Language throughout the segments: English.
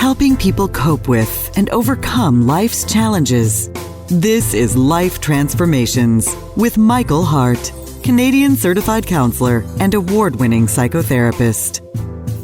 helping people cope with and overcome life's challenges. This is Life Transformations with Michael Hart, Canadian certified counselor and award-winning psychotherapist.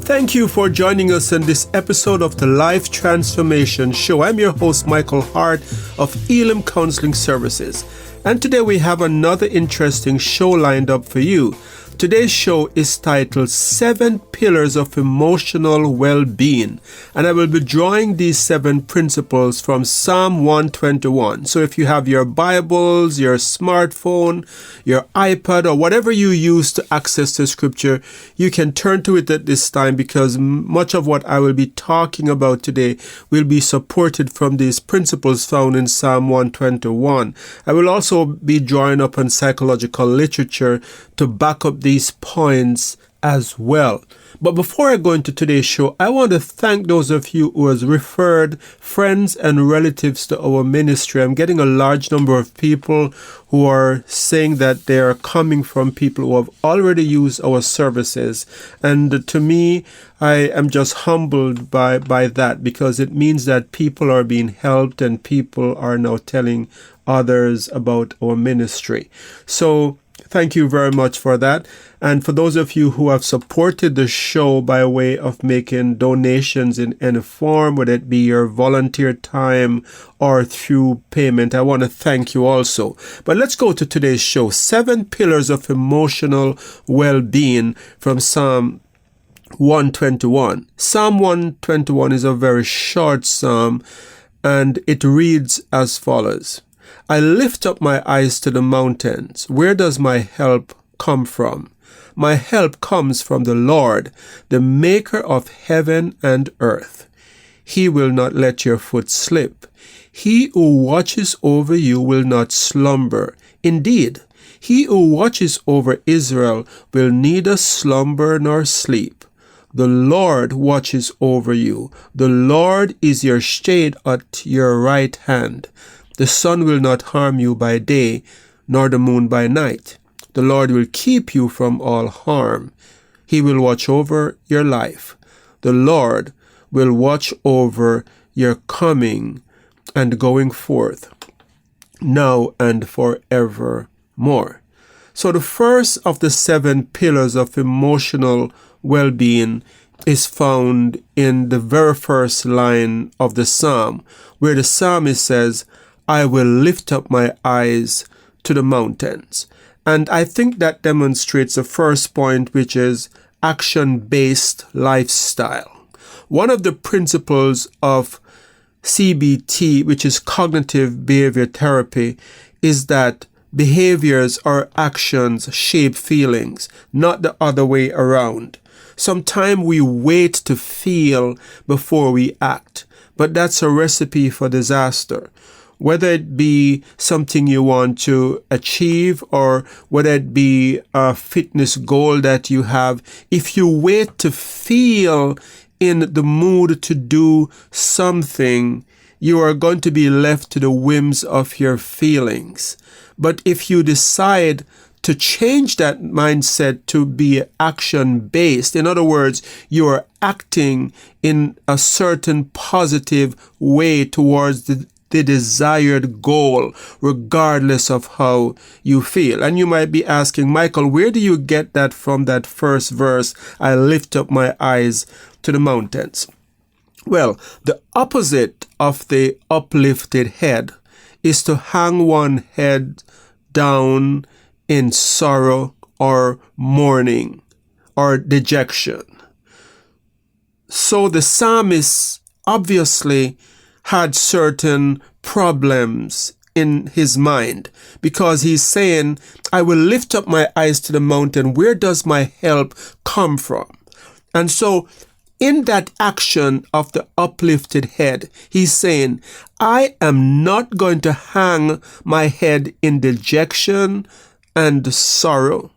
Thank you for joining us in this episode of the Life Transformation Show. I'm your host, Michael Hart of ElimCounselling Services. And today we have another interesting show lined up for you. Today's show is titled 7 Pillars of Emotional Well-Being, and I will be drawing these 7 principles from Psalm 121. So if you have your Bibles, your smartphone, your iPad, or whatever you use to access the scripture, you can turn to it at this time, because much of what I will be talking about today will be supported from these principles found in Psalm 121. I will also be drawing up on psychological literature to back up these points as well. But before I go into today's show, I want to thank those of you who has referred friends and relatives to our ministry. I'm getting a large number of people who are saying that they are coming from people who have already used our services. And to me, I am just humbled by that, because it means that people are being helped and people are now telling others about our ministry. So thank you very much for that. And for those of you who have supported the show by way of making donations in any form, whether it be your volunteer time or through payment, I want to thank you also. But let's go to today's show. 7 Pillars of Emotional Well-Being from Psalm 121. Psalm 121 is a very short psalm, and it reads as follows. I lift up my eyes to the mountains. Where does my help come from? My help comes from the Lord, the maker of heaven and earth. He will not let your foot slip. He who watches over you will not slumber. Indeed, he who watches over Israel will neither slumber nor sleep. The Lord watches over you. The Lord is your shade at your right hand. The sun will not harm you by day, nor the moon by night. The Lord will keep you from all harm. He will watch over your life. The Lord will watch over your coming and going forth, now and forevermore. So the first of the 7 pillars of emotional well-being is found in the very first line of the psalm, where the psalmist says, I will lift up my eyes to the mountains. And I think that demonstrates the first point, which is action-based lifestyle. One of the principles of CBT, which is cognitive behavior therapy, is that behaviors or actions shape feelings, not the other way around. Sometimes we wait to feel before we act, but that's a recipe for disaster. Whether it be something you want to achieve or whether it be a fitness goal that you have, if you wait to feel in the mood to do something, you are going to be left to the whims of your feelings. But if you decide to change that mindset to be action-based, in other words, you are acting in a certain positive way towards the desired goal, regardless of how you feel. And you might be asking, Michael, where do you get that from, that first verse, I lift up my eyes to the mountains? Well, the opposite of the uplifted head is to hang one head down in sorrow or mourning or dejection. So the psalmist obviously had certain problems in his mind, because he's saying, I will lift up my eyes to the mountain. Where does my help come from? And so in that action of the uplifted head, he's saying, I am not going to hang my head in dejection and sorrow.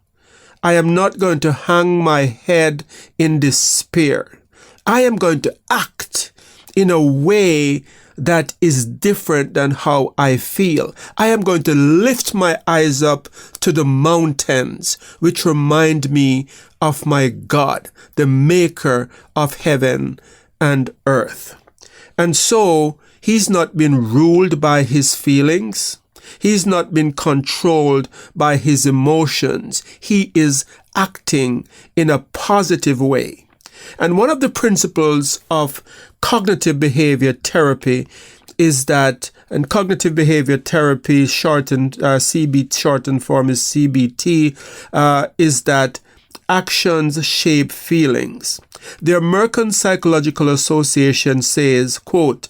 I am not going to hang my head in despair. I am going to act in a way that is different than how I feel. I am going to lift my eyes up to the mountains, which remind me of my God, the maker of heaven and earth. And so he's not been ruled by his feelings. He's not been controlled by his emotions. He is acting in a positive way. And one of the principles of cognitive behavior therapy is that, and cognitive behavior therapy shortened form is CBT, is that actions shape feelings. The American Psychological Association says, quote,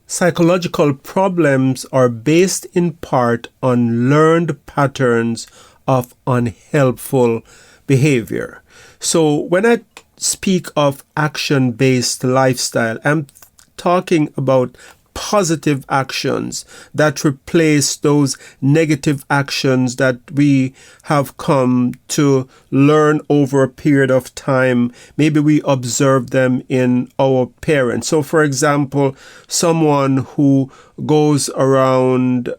psychological problems are based in part on learned patterns of unhelpful behavior. So when I speak of action-based lifestyle, I'm talking about positive actions that replace those negative actions that we have come to learn over a period of time. Maybe we observe them in our parents. So, for example, someone who goes around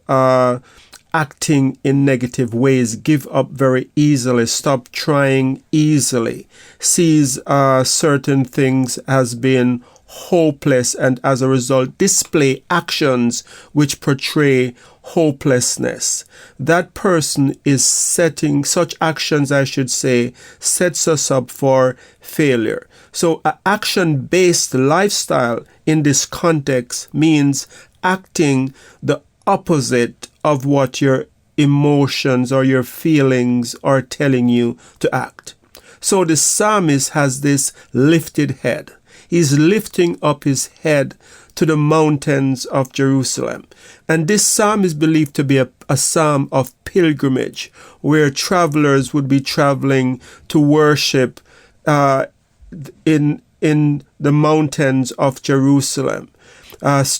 acting in negative ways, give up very easily, stop trying easily, sees certain things as being hopeless, and as a result display actions which portray hopelessness. That person is setting, such actions I should say, sets us up for failure. So an action-based lifestyle in this context means acting the opposite of what your emotions or your feelings are telling you to act. So the psalmist has this lifted head. He's lifting up his head to the mountains of Jerusalem. And this psalm is believed to be a psalm of pilgrimage, where travelers would be traveling to worship in the mountains of Jerusalem,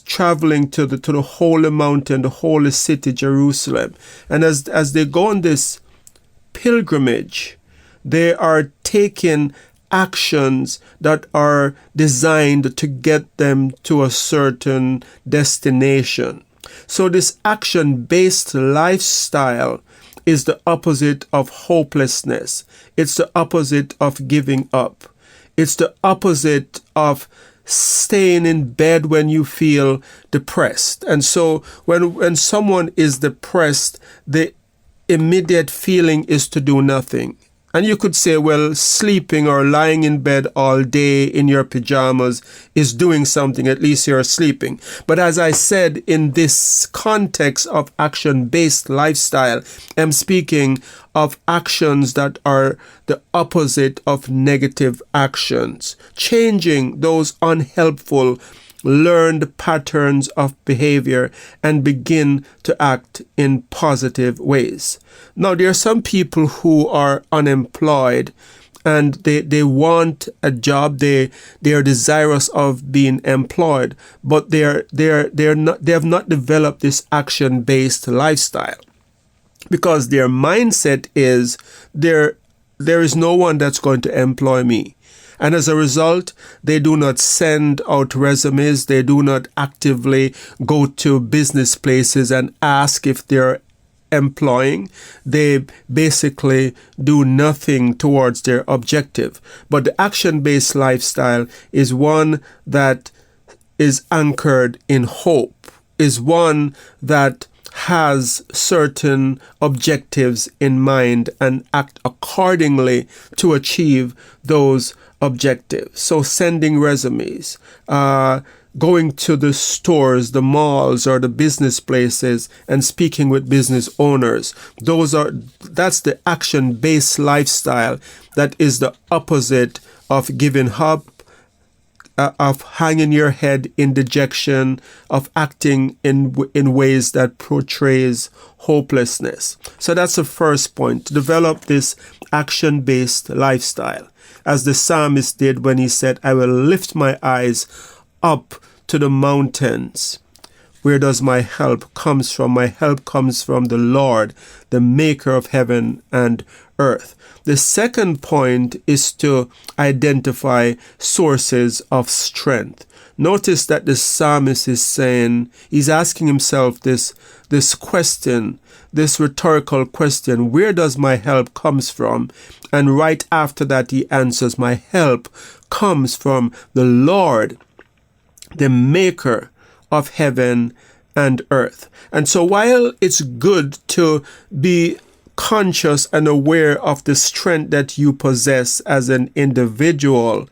traveling to the holy mountain, the holy city, Jerusalem. And as they go on this pilgrimage, they are taking actions that are designed to get them to a certain destination. So this action-based lifestyle is the opposite of hopelessness. It's the opposite of giving up. It's the opposite of staying in bed when you feel depressed. And so when someone is depressed, the immediate feeling is to do nothing. And you could say, well, sleeping or lying in bed all day in your pajamas is doing something. At least you're sleeping. But as I said, in this context of action-based lifestyle, I'm speaking of actions that are the opposite of negative actions, changing those unhelpful learned patterns of behavior and begin to act in positive ways. Now, there are some people who are unemployed and they want a job. They are desirous of being employed, but they have not developed this action-based lifestyle, because their mindset is there is no one that's going to employ me. And as a result, they do not send out resumes. They do not actively go to business places and ask if they're employing. They basically do nothing towards their objective. But the action-based lifestyle is one that is anchored in hope, is one that has certain objectives in mind and act accordingly to achieve those objectives. So sending resumes, going to the stores, the malls, or the business places and speaking with business owners. That's the action-based lifestyle that is the opposite of giving up, of hanging your head in dejection, of acting in ways that portrays hopelessness. So that's the first point, to develop this action-based lifestyle, as the psalmist did when he said, I will lift my eyes up to the mountains. Where does my help comes from? My help comes from the Lord, the maker of heaven and earth. The second point is to identify sources of strength. Notice that the psalmist is saying, he's asking himself this question, this rhetorical question, where does my help comes from? And right after that he answers, my help comes from the Lord, the maker of heaven and earth. And so while it's good to be conscious and aware of the strength that you possess as an individual,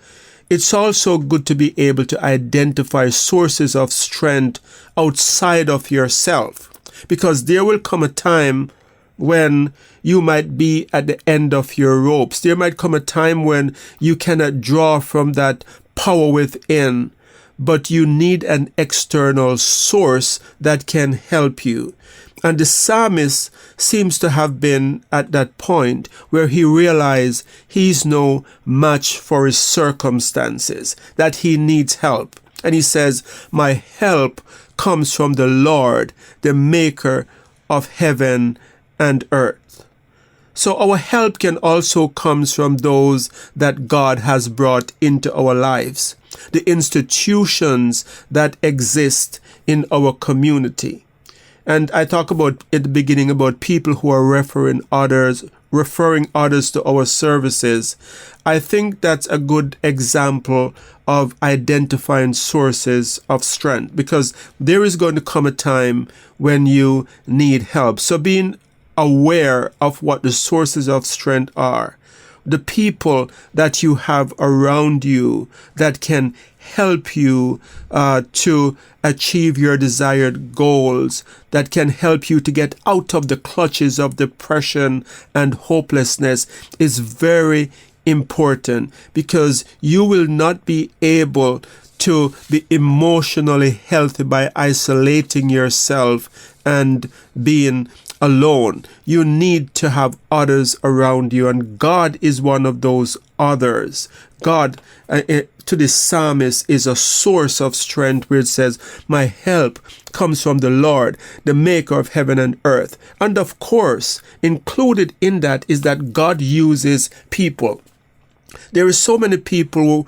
it's also good to be able to identify sources of strength outside of yourself, because there will come a time when you might be at the end of your ropes. There might come a time when you cannot draw from that power within, but you need an external source that can help you. And the psalmist seems to have been at that point where he realized he's no match for his circumstances, that he needs help. And he says, my help comes from the Lord, the maker of heaven and earth. So our help can also come from those that God has brought into our lives, the institutions that exist in our community. And I talk about at the beginning about people who are referring others to our services. I think that's a good example of identifying sources of strength, because there is going to come a time when you need help. So being aware of what the sources of strength are, the people that you have around you that can help you to achieve your desired goals, that can help you to get out of the clutches of depression and hopelessness, is very important, because you will not be able to be emotionally healthy by isolating yourself and being alone. You need to have others around you, and God is one of those others. God, to the psalmist, is a source of strength, where it says, my help comes from the Lord, the maker of heaven and earth. And of course, included in that is that God uses people. There is so many people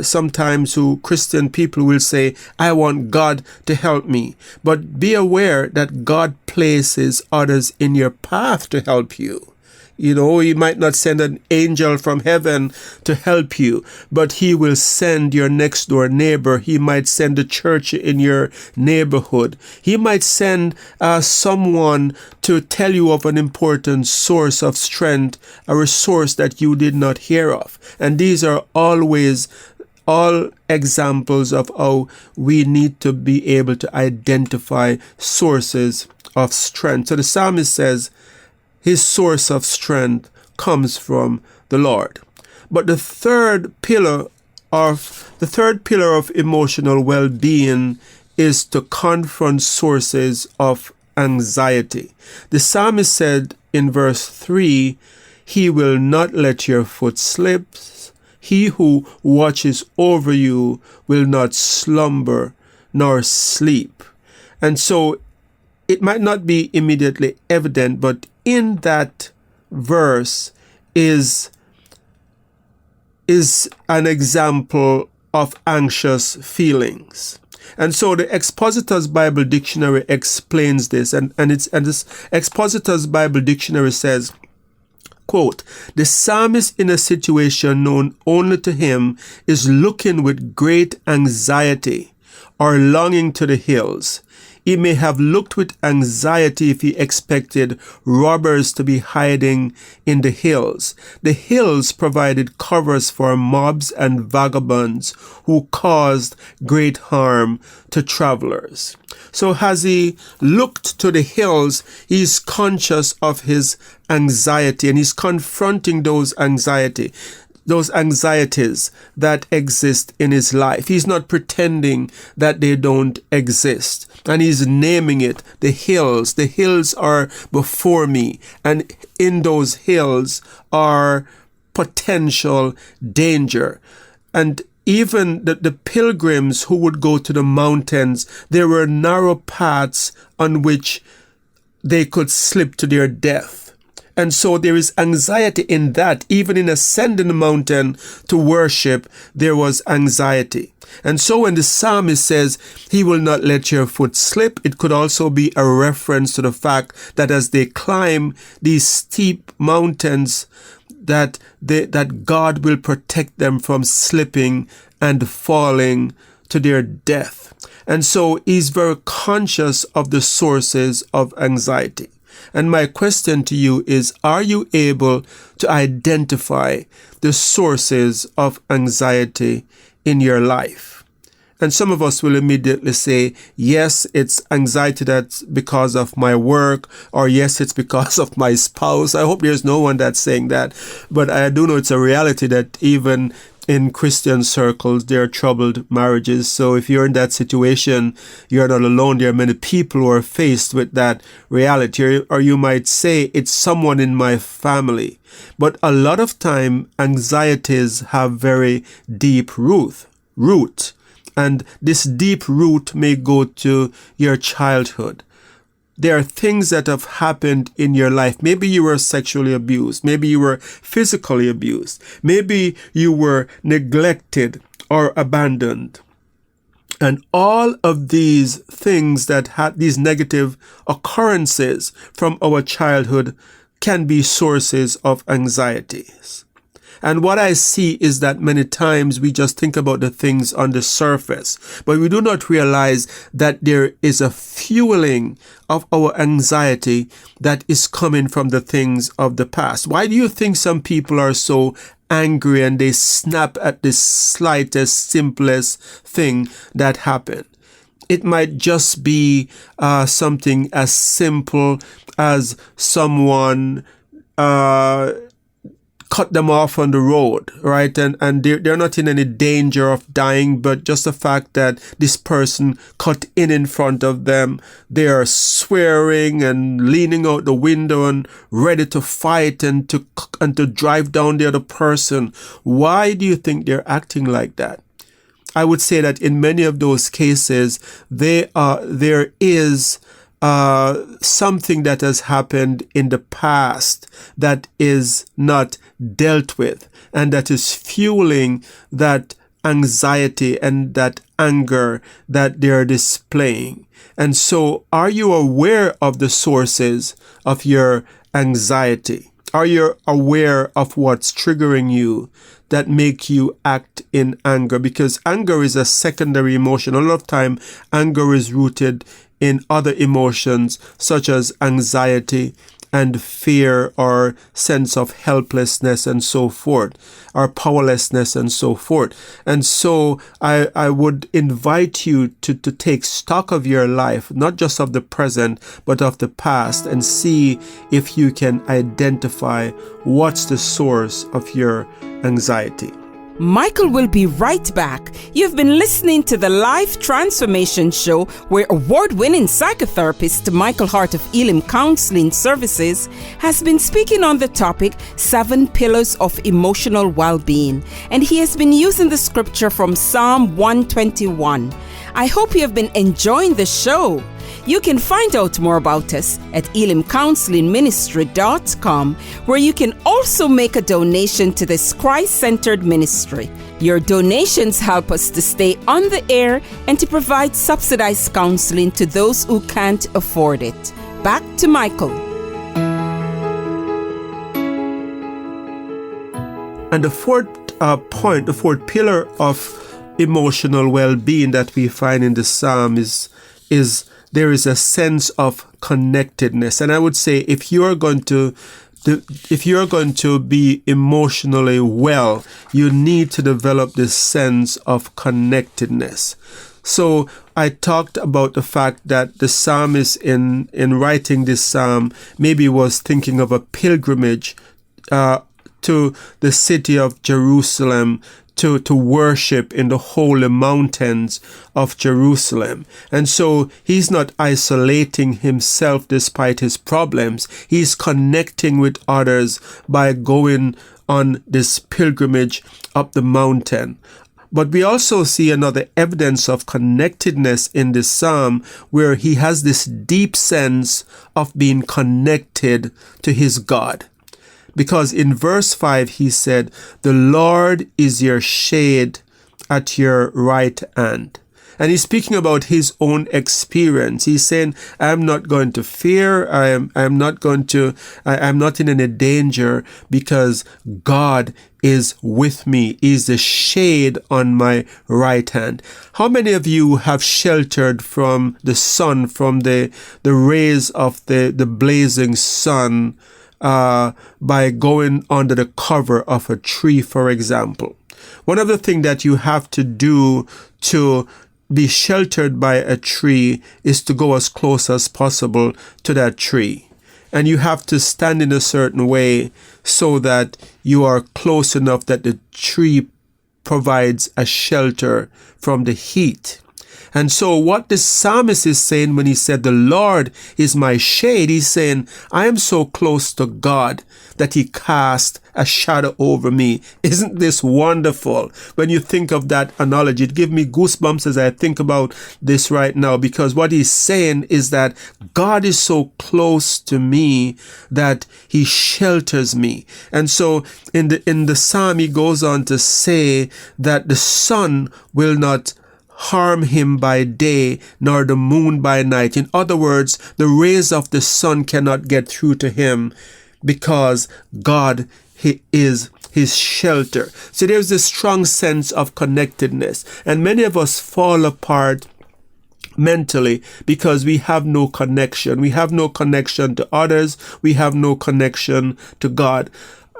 sometimes who Christian people will say, I want God to help me. But be aware that God places others in your path to help you. You know, he might not send an angel from heaven to help you, but he will send your next door neighbor. He might send a church in your neighborhood. He might send someone to tell you of an important source of strength, a resource that you did not hear of. And these are always all examples of how we need to be able to identify sources of strength. So the psalmist says, his source of strength comes from the Lord. But the third pillar of emotional well-being is to confront sources of anxiety. The psalmist said in verse 3, he will not let your foot slip. He who watches over you will not slumber nor sleep. And so it might not be immediately evident, but in that verse is an example of anxious feelings. And so the Expositor's Bible Dictionary explains this, and this Expositor's Bible Dictionary says, quote, the psalmist in a situation known only to him is looking with great anxiety or longing to the hills. He may have looked with anxiety if he expected robbers to be hiding in the hills. The hills provided covers for mobs and vagabonds who caused great harm to travelers. So as he looked to the hills, he's conscious of his anxiety, and he's confronting those anxieties that exist in his life. He's not pretending that they don't exist. And he's naming it, the hills. The hills are before me. And in those hills are potential danger. And even the pilgrims who would go to the mountains, there were narrow paths on which they could slip to their death. And so there is anxiety in that. Even in ascending the mountain to worship, there was anxiety. And so when the psalmist says, he will not let your foot slip, it could also be a reference to the fact that as they climb these steep mountains, that God will protect them from slipping and falling to their death. And so he's very conscious of the sources of anxiety. And my question to you is, are you able to identify the sources of anxiety in your life? And some of us will immediately say, yes, it's anxiety that's because of my work, or yes, it's because of my spouse. I hope there's no one that's saying that. But I do know it's a reality that even in Christian circles, there are troubled marriages. So if you're in that situation, you're not alone. There are many people who are faced with that reality. Or you might say, it's someone in my family. But a lot of time, anxieties have very deep root. And this deep root may go to your childhood. There are things that have happened in your life. Maybe you were sexually abused. Maybe you were physically abused. Maybe you were neglected or abandoned. And all of these things that had these negative occurrences from our childhood can be sources of anxieties. And what I see is that many times we just think about the things on the surface, but we do not realize that there is a fueling of our anxiety that is coming from the things of the past. Why do you think some people are so angry and they snap at the slightest, simplest thing that happened? It might just be something as simple as someone cut them off on the road, right? And they're not in any danger of dying, but just the fact that this person cut in front of them, they are swearing and leaning out the window and ready to fight and to drive down the other person. Why do you think they're acting like that? I would say that in many of those cases, there is something that has happened in the past that is not dealt with, and that is fueling that anxiety and that anger that they're displaying. And so, are you aware of the sources of your anxiety? Are you aware of what's triggering you that make you act in anger? Because anger is a secondary emotion. A lot of time, anger is rooted in other emotions such as anxiety and fear or sense of helplessness and so forth, or powerlessness and so forth. And so I would invite you to take stock of your life, not just of the present, but of the past, and see if you can identify what's the source of your anxiety. Michael will be right back. You've been listening to the Life Transformation Show, where award-winning psychotherapist Michael Hart of ElimCounselling Services has been speaking on the topic 7 Pillars of Emotional Wellbeing, and he has been using the scripture from Psalm 121. I hope you have been enjoying the show. You can find out more about us at ElimCounselingMinistry.com, where you can also make a donation to this Christ-centered ministry. Your donations help us to stay on the air and to provide subsidized counseling to those who can't afford it. Back to Michael. And the fourth point, the fourth pillar of emotional well-being that we find in the Psalm is there is a sense of connectedness. And I would say if you're going to be emotionally well, you need to develop this sense of connectedness. So I talked about the fact that the psalmist in writing this psalm maybe was thinking of a pilgrimage to the city of Jerusalem to worship in the holy mountains of Jerusalem. And so he's not isolating himself despite his problems. He's connecting with others by going on this pilgrimage up the mountain. But we also see another evidence of connectedness in this psalm, where he has this deep sense of being connected to his God. Because in verse 5, he said, "The Lord is your shade at your right hand." And he's speaking about his own experience. He's saying, I'm not going to fear. I'm not in any danger because God is with me. He's the shade on my right hand. How many of you have sheltered from the sun, from the rays of the blazing sun, by going under the cover of a tree, for example? One of the things that you have to do to be sheltered by a tree is to go as close as possible to that tree. And you have to stand in a certain way so that you are close enough that the tree provides a shelter from the heat. And so what the psalmist is saying when he said, the Lord is my shade, he's saying, I am so close to God that he cast a shadow over me. Isn't this wonderful? When you think of that analogy, it gives me goosebumps as I think about this right now, because what he's saying is that God is so close to me that he shelters me. And so in the psalm, he goes on to say that the sun will not harm him by day, nor the moon by night. In other words, the rays of the sun cannot get through to him because God is his shelter. So there's this strong sense of connectedness. And many of us fall apart mentally because we have no connection. We have no connection to others. We have no connection to God.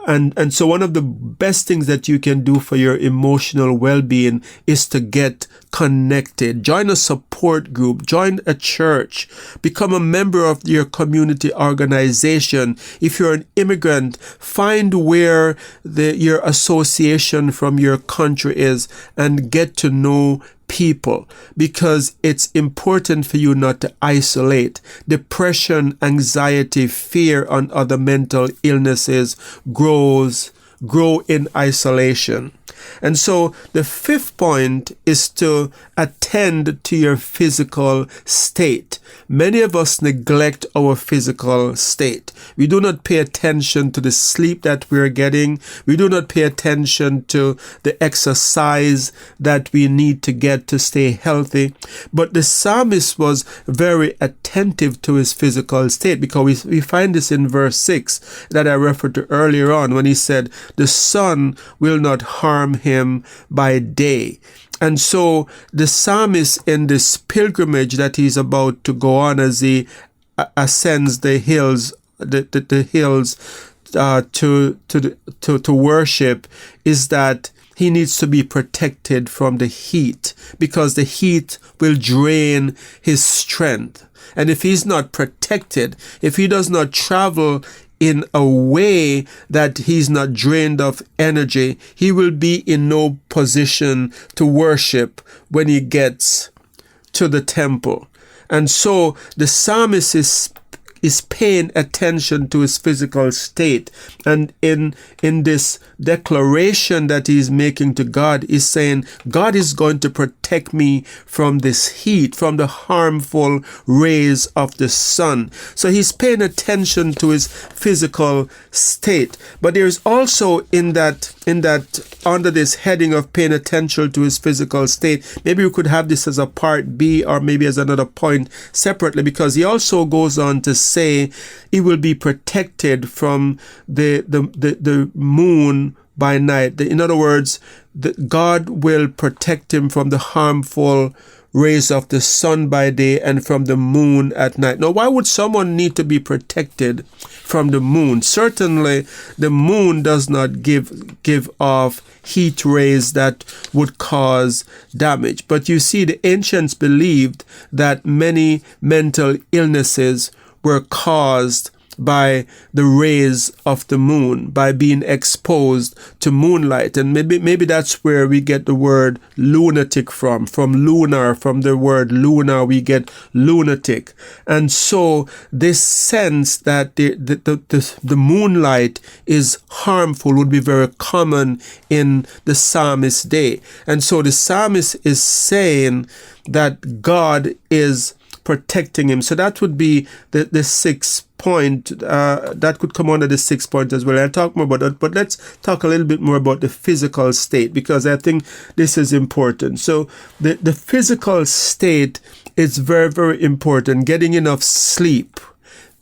And so one of the best things that you can do for your emotional well-being is to get connected. Join a support group, join a church, become a member of your community organization. If you're an immigrant, find where your association from your country is and get to know people, because it's important for you not to isolate. Depression, anxiety, fear, and other mental illnesses grow in isolation. And so the fifth point is to attend to your physical state. Many of us neglect our physical state. We do not pay attention to the sleep that we're getting. We do not pay attention to the exercise that we need to get to stay healthy. But the psalmist was very attentive to his physical state, because we find this in verse 6 that I referred to earlier on when he said, the sun will not harm him by day. And so the psalmist, in this pilgrimage that he's about to go on as he ascends the hills, to worship, is that he needs to be protected from the heat, because the heat will drain his strength. And if he's not protected, if he does not travel in a way that he's not drained of energy, he will be in no position to worship when he gets to the temple. And so the psalmist is paying attention to his physical state. And in this declaration that he's making to God, is saying, God is going to protect me from this heat, from the harmful rays of the sun. So he's paying attention to his physical state. But there's also in that under this heading of paying attention to his physical state, maybe we could have this as a part B, or maybe as another point separately, because he also goes on to say he will be protected from the moon by night. In other words, God will protect him from the harmful rays of the sun by day and from the moon at night. Now, why would someone need to be protected from the moon? Certainly, the moon does not give off heat rays that would cause damage. But you see, the ancients believed that many mental illnesses were caused by the rays of the moon, by being exposed to moonlight. And maybe that's where we get the word lunatic from lunar. From the word lunar, we get lunatic. And so this sense that the moonlight is harmful would be very common in the psalmist's day. And so the psalmist is saying that God is protecting him. So that would be the 6th point. That could come under the 6th point as well. I'll talk more about that, but let's talk a little bit more about the physical state, because I think this is important. So the physical state is very, very important. Getting enough sleep,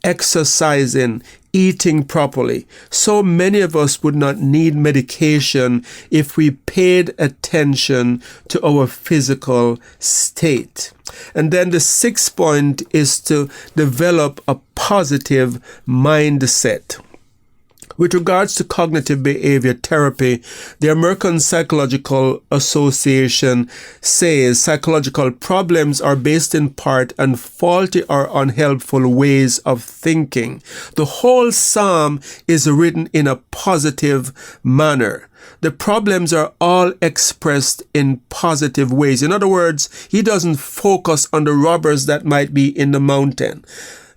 exercising, eating properly. So many of us would not need medication if we paid attention to our physical state. And then the 6th point is to develop a positive mindset. With regards to cognitive behavior therapy, the American Psychological Association says psychological problems are based in part on faulty or unhelpful ways of thinking. The whole psalm is written in a positive manner. The problems are all expressed in positive ways. In other words, he doesn't focus on the robbers that might be in the mountain.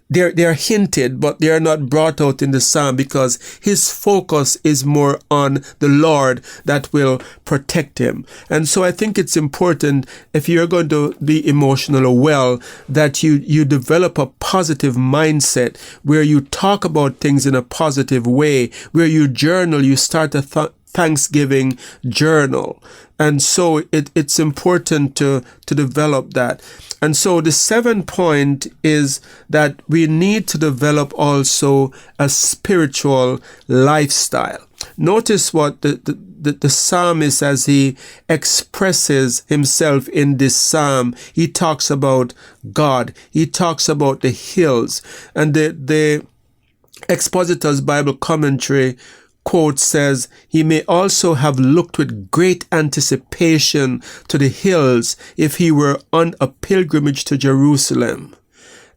They're hinted, but they are not brought out in the psalm because his focus is more on the Lord that will protect him. And so I think it's important, if you're going to be emotionally well, that you develop a positive mindset where you talk about things in a positive way, where you journal, you start a Thanksgiving journal. And so it's important to develop that. And so the 7th point is that we need to develop also a spiritual lifestyle. Notice what the psalmist, as he expresses himself in this psalm, he talks about God. He talks about the hills. And the Expositor's Bible Commentary quote says, he may also have looked with great anticipation to the hills if he were on a pilgrimage to Jerusalem.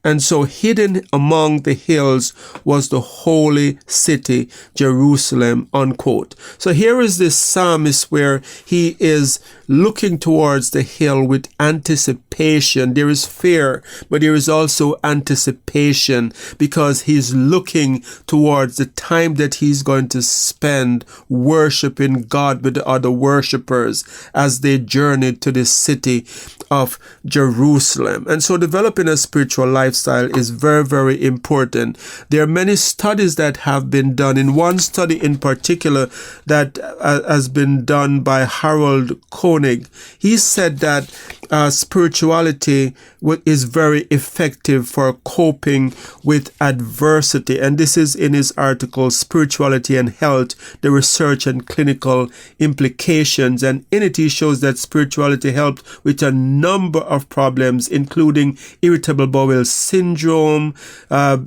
And so hidden among the hills was the holy city, Jerusalem, unquote. So here is this psalmist where he is looking towards the hill with anticipation. There is fear, but there is also anticipation because he's looking towards the time that he's going to spend worshiping God with the other worshipers as they journey to the city of Jerusalem. And so developing a spiritual lifestyle is very, very important. There are many studies that have been done. In one study in particular that has been done by Harold Koenig, he said that spirituality is very effective for coping with adversity. And this is in his article, Spirituality and Health, the Research and Clinical Implications. And in it, he shows that spirituality helped with a number of problems, including irritable bowel syndrome,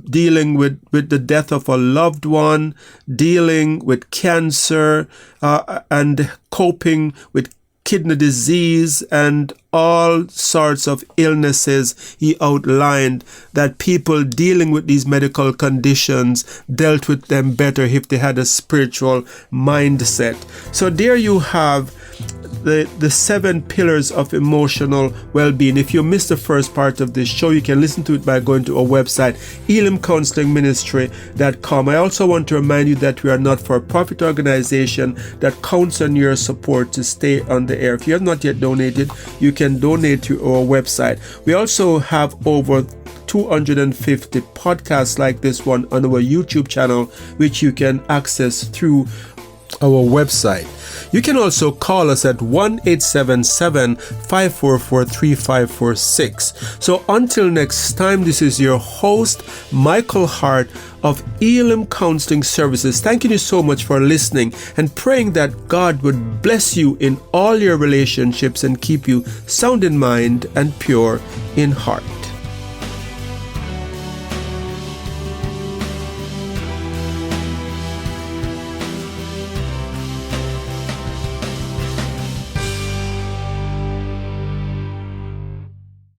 dealing with the death of a loved one, dealing with cancer, and coping with kidney disease and all sorts of illnesses. He outlined that people dealing with these medical conditions dealt with them better if they had a spiritual mindset. So there you have the 7 pillars of emotional well-being. If you missed the first part of this show, you can listen to it by going to our website, ElimCounselingMinistry.com. I also want to remind you that we are not for a profit organization that counts on your support to stay on the air. If you have not yet donated, you can donate to our website. We also have over 250 podcasts like this one on our YouTube channel, which you can access through our website. You can also call us at 1-877-544-3546. So until next time, this is your host, Michael Hart of ElimCounselling Services. Thanking you so much for listening and praying that God would bless you in all your relationships and keep you sound in mind and pure in heart.